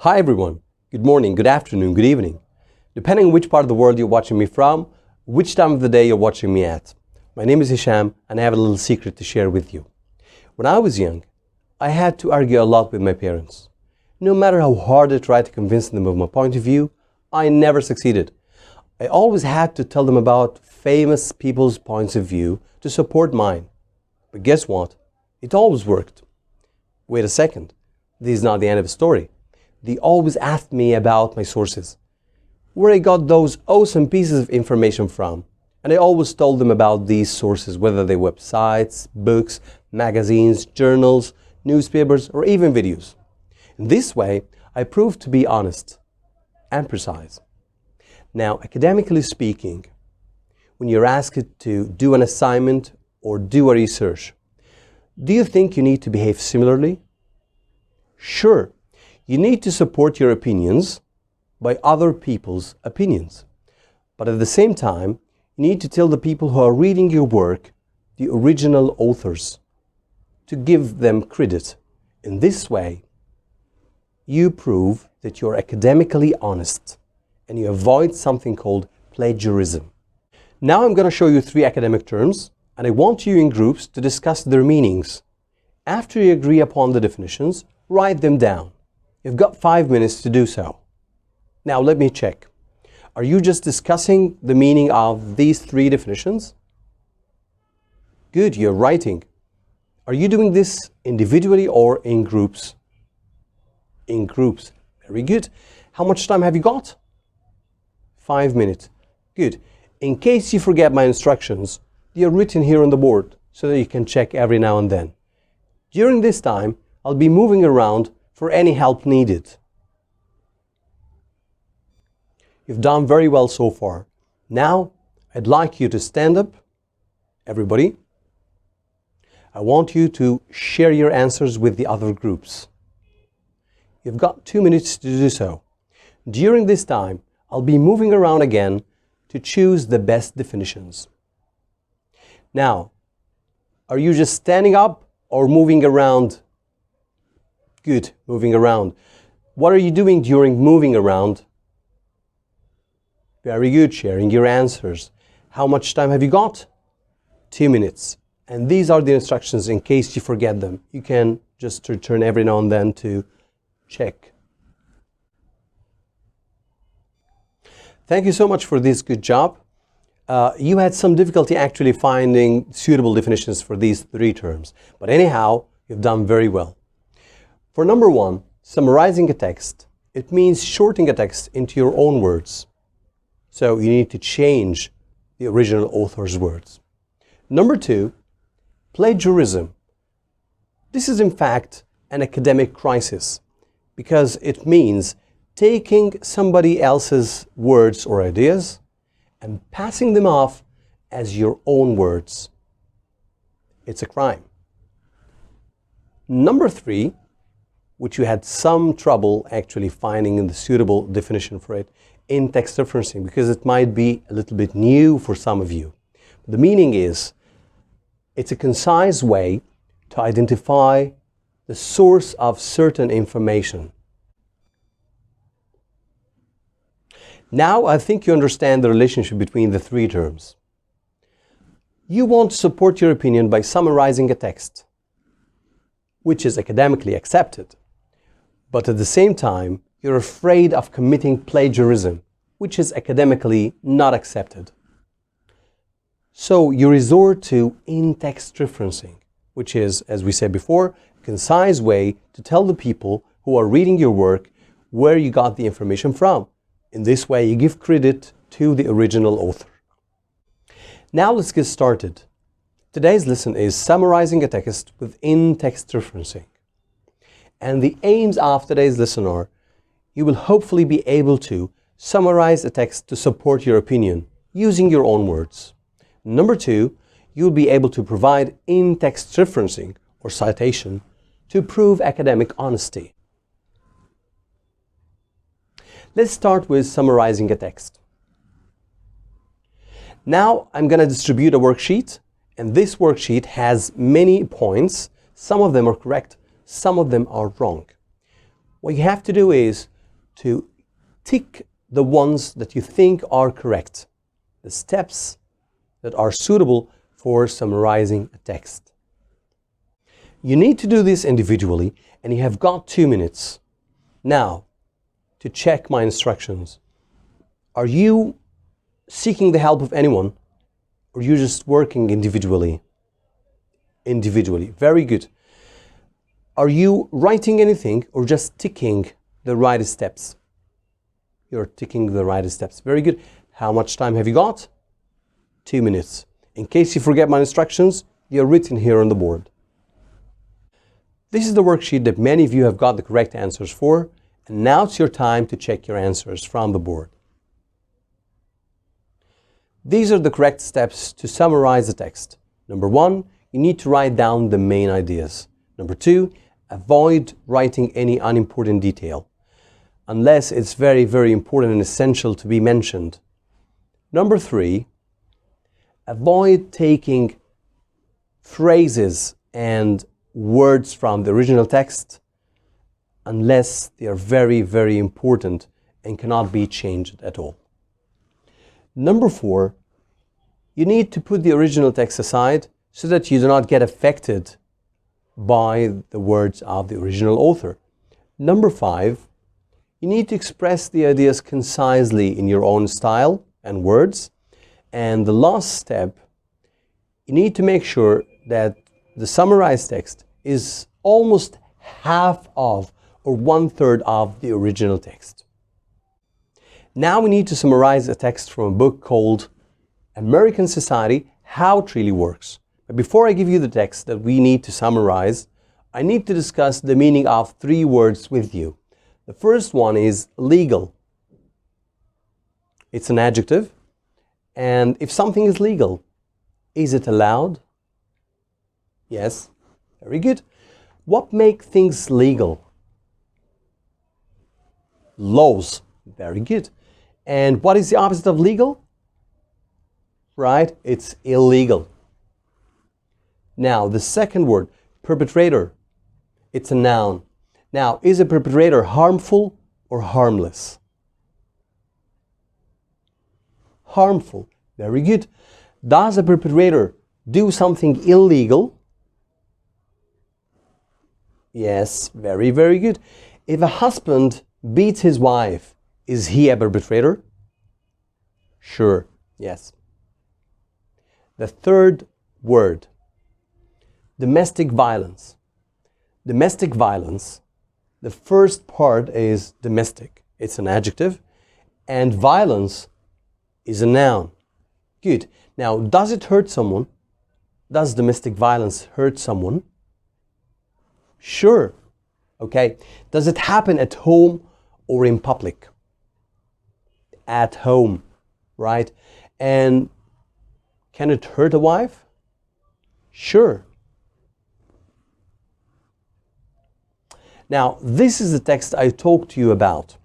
Hi everyone, good morning, good afternoon, good evening. Depending on which part of the world you're watching me from, which time of the day you're watching me at. My name is Hisham and I have a little secret to share with you. When I was young, I had to argue a lot with my parents. No matter how hard I tried to convince them of my point of view, I never succeeded. I always had to tell them about famous people's points of view to support mine. But guess what? It always worked. Wait a second, this is not the end of the story. They always asked me about my sources, where I got those awesome pieces of information from. And I always told them about these sources, whether they're websites, books, magazines, journals, newspapers, or even videos. In this way, I proved to be honest and precise. Now, academically speaking, when you're asked to do an assignment or do a research, do you think you need to behave similarly? Sure. You need to support your opinions by other people's opinions. But at the same time, you need to tell the people who are reading your work, the original authors, to give them credit. In this way, you prove that you're academically honest and you avoid something called plagiarism. Now I'm going to show you 3 academic terms and I want you in groups to discuss their meanings. After you agree upon the definitions, write them down. You've got 5 minutes to do so. Now let me check. Are you just discussing the meaning of these 3 definitions? Good, you're writing. Are you doing this individually or in groups? In groups. Very good. How much time have you got? 5 minutes. Good. In case you forget my instructions, they are written here on the board so that you can check every now and then. During this time, I'll be moving around for any help needed. You've done very well so far. Now, I'd like you to stand up, everybody. I want you to share your answers with the other groups. You've got 2 minutes to do so. During this time, I'll be moving around again to choose the best definitions. Now, are you just standing up or moving around? Good, moving around. What are you doing during moving around? Very good, sharing your answers. How much time have you got? 2 minutes. And these are the instructions in case you forget them. You can just return every now and then to check. Thank you so much for this good job. You had some difficulty actually finding suitable definitions for these 3 terms. But anyhow, you've done very well. For number 1, summarizing a text, it means shortening a text into your own words. So you need to change the original author's words. Number 2, plagiarism. This is in fact an academic crisis because it means taking somebody else's words or ideas and passing them off as your own words. It's a crime. Number 3, which you had some trouble actually finding the suitable definition for it, in-text referencing, because it might be a little bit new for some of you. The meaning is, it's a concise way to identify the source of certain information. Now I think you understand the relationship between the 3 terms. You want to support your opinion by summarizing a text, which is academically accepted. But at the same time, you're afraid of committing plagiarism, which is academically not accepted. So you resort to in-text referencing, which is, as we said before, a concise way to tell the people who are reading your work where you got the information from. In this way, you give credit to the original author. Now let's get started. Today's lesson is summarizing a text with in-text referencing. And the aims of today's lesson are, you will hopefully be able to summarize a text to support your opinion using your own words. Number 2, you'll be able to provide in-text referencing or citation to prove academic honesty. Let's start with summarizing a text. Now I'm going to distribute a worksheet, and this worksheet has many points. Some of them are correct, some of them are wrong. What you have to do is to tick the ones that you think are correct, the steps that are suitable for summarizing a text. You need to do this individually, and you have got 2 minutes. Now, to check my instructions. Are you seeking the help of anyone, or are you just working individually? Individually. Very good. Are you writing anything or just ticking the right steps? You're ticking the right steps. Very good. How much time have you got? 2 minutes. In case you forget my instructions, they're written here on the board. This is the worksheet that many of you have got the correct answers for, and now it's your time to check your answers from the board. These are the correct steps to summarize the text. Number 1, you need to write down the main ideas. Number 2, avoid writing any unimportant detail, unless it's very, very important and essential to be mentioned. Number 3, avoid taking phrases and words from the original text unless they are very, very important and cannot be changed at all. Number 4, you need to put the original text aside so that you do not get affected by the words of the original author. Number 5, you need to express the ideas concisely in your own style and words. And the last step, you need to make sure that the summarized text is almost half of or 1/3 of the original text. Now we need to summarize a text from a book called American Society, How It Really Works. But before I give you the text that we need to summarize, I need to discuss the meaning of 3 words with you. The first one is legal. It's an adjective. And if something is legal, is it allowed? Yes. Very good. What makes things legal? Laws. Very good. And what is the opposite of legal? Right? It's illegal. Now, the second word, perpetrator. It's a noun. Now, is a perpetrator harmful or harmless? Harmful. Very good. Does a perpetrator do something illegal? Yes, very, very good. If a husband beats his wife, is he a perpetrator? Sure, yes. The third word, domestic violence. Domestic violence, the first part is domestic. It's an adjective. And violence is a noun. Good. Now, does it hurt someone? Does domestic violence hurt someone? Sure. Okay. Does it happen at home or in public? At home, right? And can it hurt a wife? Sure. Now, this is the text I talked to you about.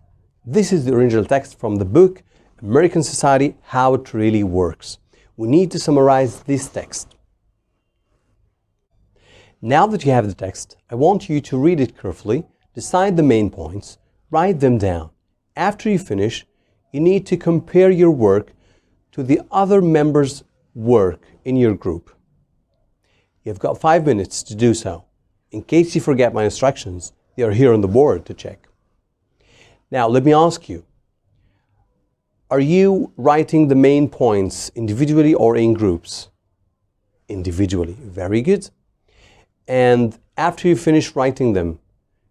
This is the original text from the book American Society, How It Really Works. We need to summarize this text. Now that you have the text, I want you to read it carefully, decide the main points, write them down. After you finish, you need to compare your work to the other members' work in your group. You've got 5 minutes to do so. In case you forget my instructions, they are here on the board to check. Now, let me ask you, are you writing the main points individually or in groups? Individually. Very good. And after you finish writing them,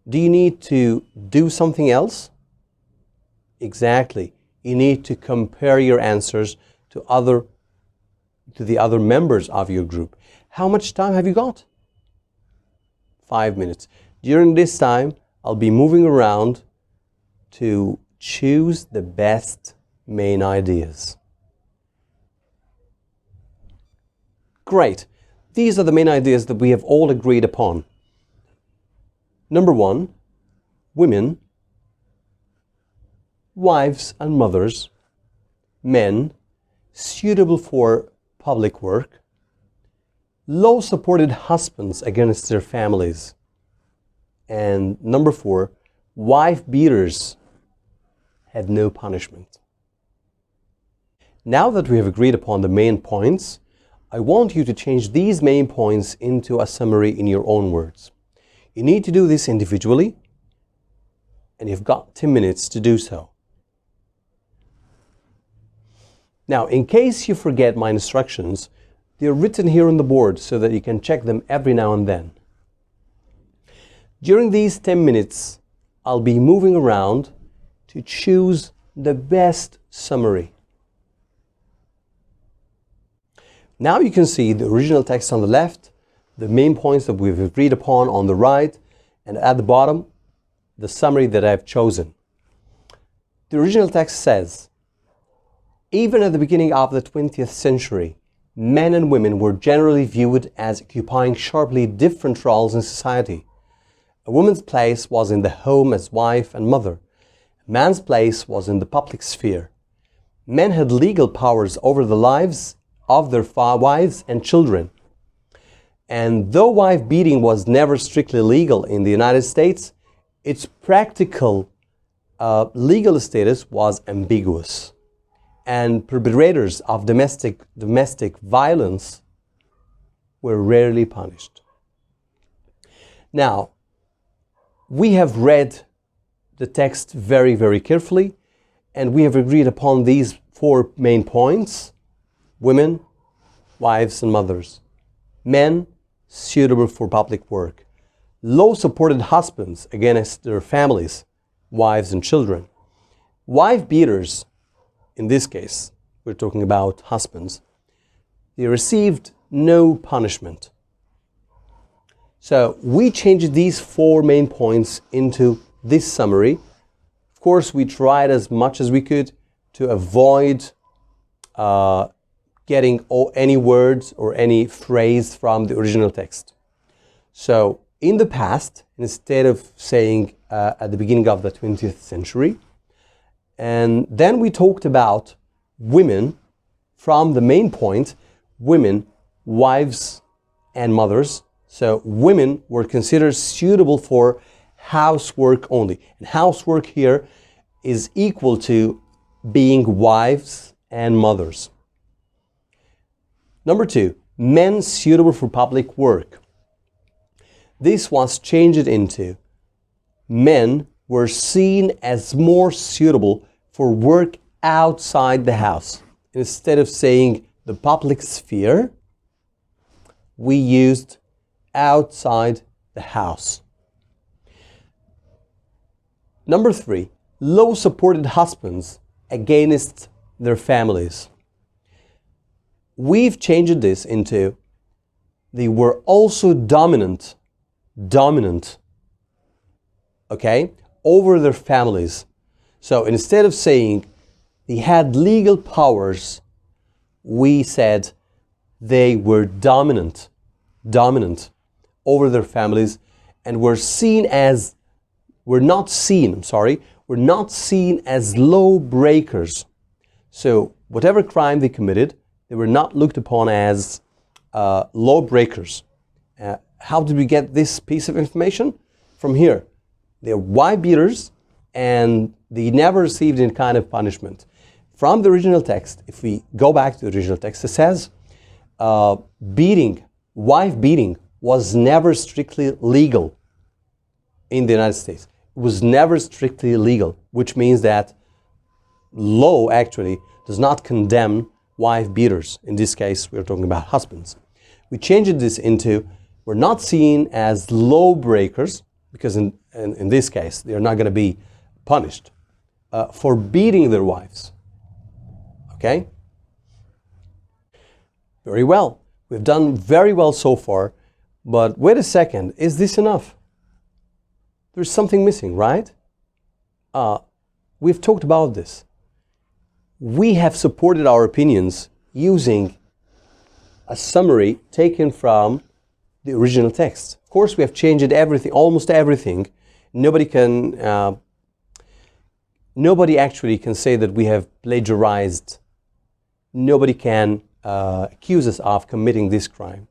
do you need to do something else? Exactly. You need to compare your answers to the other members of your group. How much time have you got? 5 minutes. During this time, I'll be moving around to choose the best main ideas. Great. These are the main ideas that we have all agreed upon. Number 1, women, wives and mothers, men, suitable for public work, low-supported husbands against their families, and number 4, wife beaters had no punishment. Now that we have agreed upon the main points, I want you to change these main points into a summary in your own words. You need to do this individually, and you've got 10 minutes to do so. Now, in case you forget my instructions, they're written here on the board so that you can check them every now and then. During these 10 minutes, I'll be moving around to choose the best summary. Now you can see the original text on the left, the main points that we've agreed upon on the right, and at the bottom, the summary that I've chosen. The original text says, even at the beginning of the 20th century, men and women were generally viewed as occupying sharply different roles in society. A woman's place was in the home as wife and mother. A man's place was in the public sphere. Men had legal powers over the lives of their wives and children. And though wife beating was never strictly legal in the United States, its practical legal status was ambiguous. And perpetrators of domestic violence were rarely punished. Now, we have read the text very, very carefully, and we have agreed upon these 4 main points: women, wives and mothers; men, suitable for public work; low-supported husbands against their families, wives and children; wife beaters, in this case, we're talking about husbands, they received no punishment. So we changed these 4 main points into this summary. Of course, we tried as much as we could to avoid getting any words or any phrase from the original text. So in the past, instead of saying at the beginning of the 20th century, and then we talked about women from the main point, women, wives and mothers. So women were considered suitable for housework only. And housework here is equal to being wives and mothers. Number 2, men suitable for public work. This was changed into men were seen as more suitable for work outside the house. Instead of saying the public sphere, we used outside the house. Number 3, low-supported husbands against their families. We've changed this into they were also dominant, okay, over their families. So instead of saying they had legal powers, we said they were dominant over their families, and were not seen as lawbreakers. So whatever crime they committed, they were not looked upon as lawbreakers. How did we get this piece of information? From here. They're wife beaters, and they never received any kind of punishment. From the original text, if we go back to the original text, it says wife beating was never strictly legal in the United States. It was never strictly legal, which means that law actually does not condemn wife beaters. In this case, we're talking about husbands. We changed this into we're not seen as lawbreakers, because in this case, they're not going to be punished for beating their wives. Okay? Very well. We've done very well so far, but wait a second, is this enough? There's something missing, right? We've talked about this. We have supported our opinions using a summary taken from the original text. Of course, we have changed everything, almost everything. Nobody actually can say that we have plagiarized. Nobody can accuse us of committing this crime.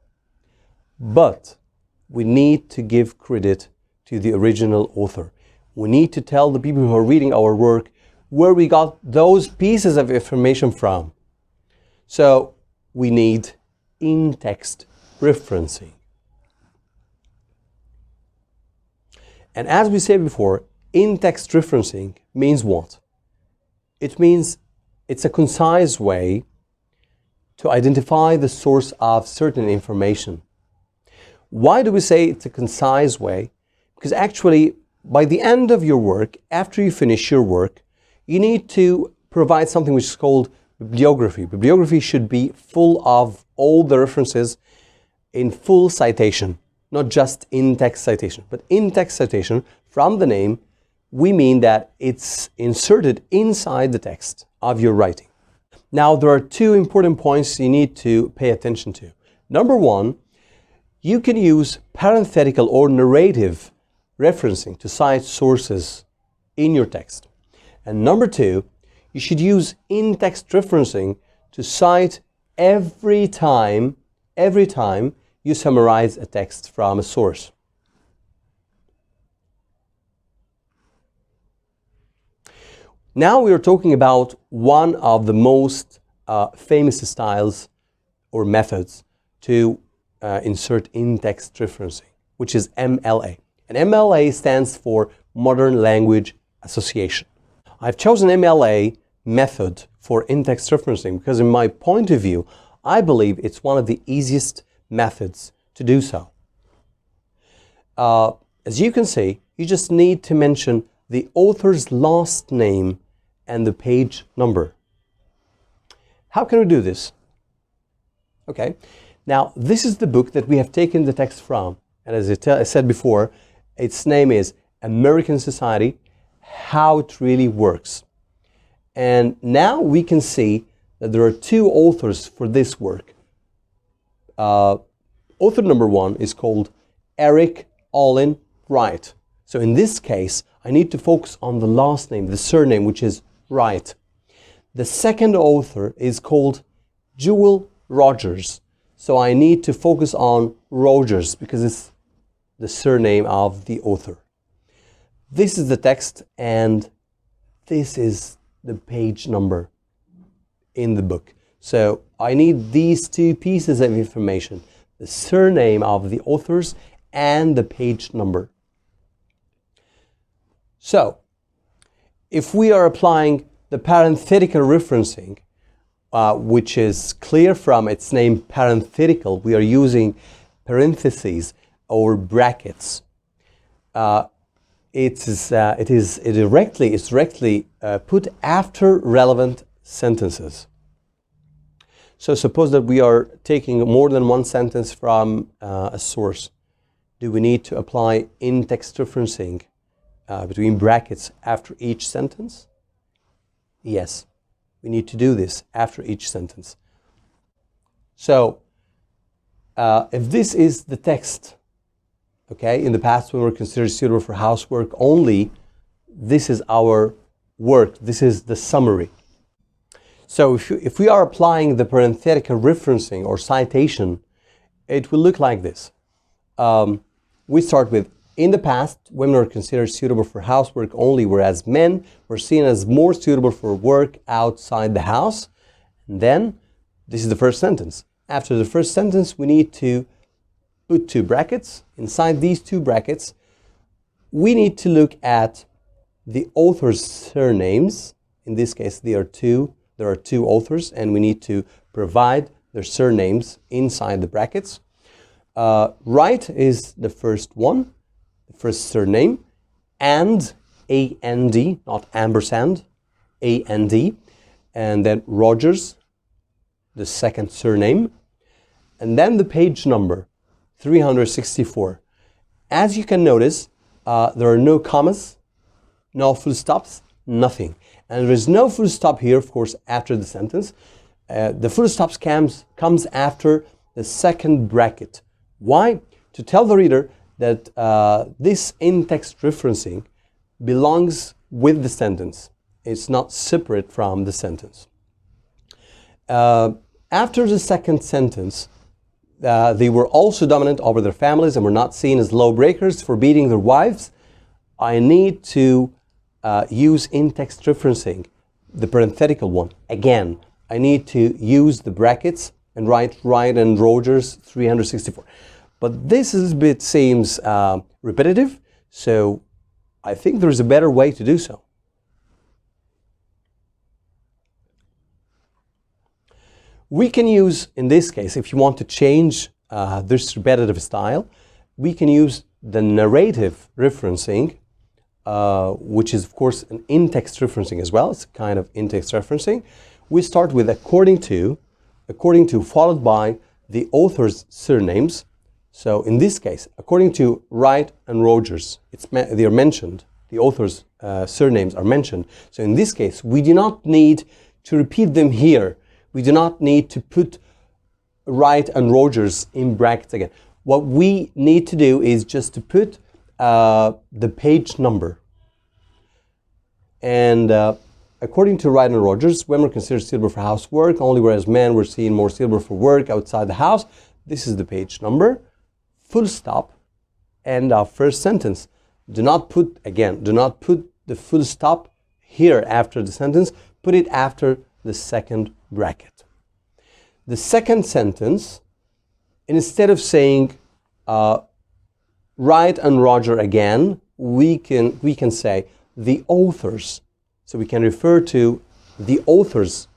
But we need to give credit to the original author. We need to tell the people who are reading our work where we got those pieces of information from. So we need in-text referencing. And as we said before, in-text referencing means what? It means it's a concise way to identify the source of certain information. Why do we say it's a concise way? Because actually, by the end of your work, after you finish your work, you need to provide something which is called bibliography. Bibliography should be full of all the references in full citation, not just in-text citation. But in-text citation, from the name, we mean that it's inserted inside the text of your writing. Now, there are two important points you need to pay attention to. Number one, you can use parenthetical or narrative referencing to cite sources in your text. And number two, you should use in-text referencing to cite every time you summarize a text from a source. Now we are talking about one of the most famous styles or methods to insert in-text referencing, which is MLA. And MLA stands for Modern Language Association. I've chosen MLA method for in-text referencing because in my point of view, I believe it's one of the easiest methods to do so. As you can see, you just need to mention the author's last name and the page number. How can we do this? Okay, now this is the book that we have taken the text from, and as I said before, its name is American Society, How It Really Works. And now we can see that there are two authors for this work. Author number one is called Eric Olin Wright. So in this case, I need to focus on the last name, the surname, which is Wright. The second author is called Jewel Rogers. So I need to focus on Rogers because it's the surname of the author. This is the text and this is the page number in the book. So I need these two pieces of information, the surname of the authors and the page number. So if we are applying the parenthetical referencing, which is clear from its name parenthetical, we are using parentheses or brackets. It's directly put after relevant sentences. So suppose that we are taking more than one sentence from a source. Do we need to apply in-text referencing between brackets after each sentence? Yes, we need to do this after each sentence. So if this is the text, okay, in the past when we were considered suitable for housework only, this is our work, this is the summary. So if we are applying the parenthetical referencing or citation, it will look like this. We start with, in the past, women were considered suitable for housework only, whereas men were seen as more suitable for work outside the house. And then, this is the first sentence. After the first sentence, we need to put two brackets. Inside these two brackets, we need to look at the author's surnames. In this case, there are two authors, and we need to provide their surnames inside the brackets. Wright is the first one, the first surname, and A-N-D, not ampersand, A-N-D, and then Rogers, the second surname, and then the page number, 364. As you can notice, there are no commas, no full stops, nothing. And there is no full stop here, of course, after the sentence. The full stops comes after the second bracket. Why? To tell the reader that this in-text referencing belongs with the sentence. It's not separate from the sentence. After the second sentence, they were also dominant over their families and were not seen as lawbreakers for beating their wives. I need to use in-text referencing, the parenthetical one, again, I need to use the brackets and write Wright and Rogers 364. But this is a bit seems repetitive, so I think there's a better way to do so. We can use, in this case, if you want to change this repetitive style, we can use the narrative referencing, which is of course an in-text referencing as well. It's a kind of in-text referencing. We start with according to, followed by the author's surnames. So in this case, according to Wright and Rogers, they are mentioned. The author's surnames are mentioned. So in this case, we do not need to repeat them here. We do not need to put Wright and Rogers in brackets again. What we need to do is just to put the page number. And according to Wright and Rogers, women were considered suitable for housework only, whereas men were seen more suitable for work outside the house. This is the page number, full stop, and our first sentence. Do not put the full stop here after the sentence. Put it after the second bracket. The second sentence, instead of saying Wright and Roger again, we can say the authors. So we can refer to the authors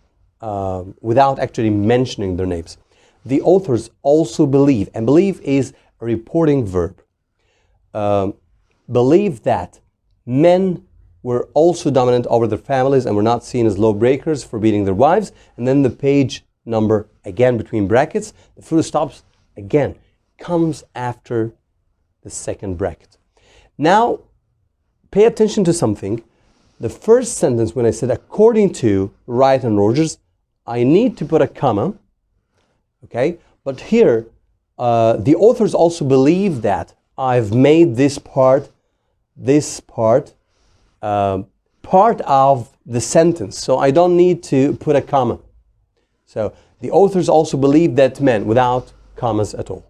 without actually mentioning their names. The authors also believe, and believe is a reporting verb. Believe that men were also dominant over their families and were not seen as lawbreakers for beating their wives. And then the page number, again between brackets, the full stops, again, comes after the second bracket. Now, pay attention to something. The first sentence, when I said according to Wright and Rogers, I need to put a comma, okay? But here, the authors also believe that I've made this part of the sentence, so I don't need to put a comma. So the authors also believe that men, without commas at all.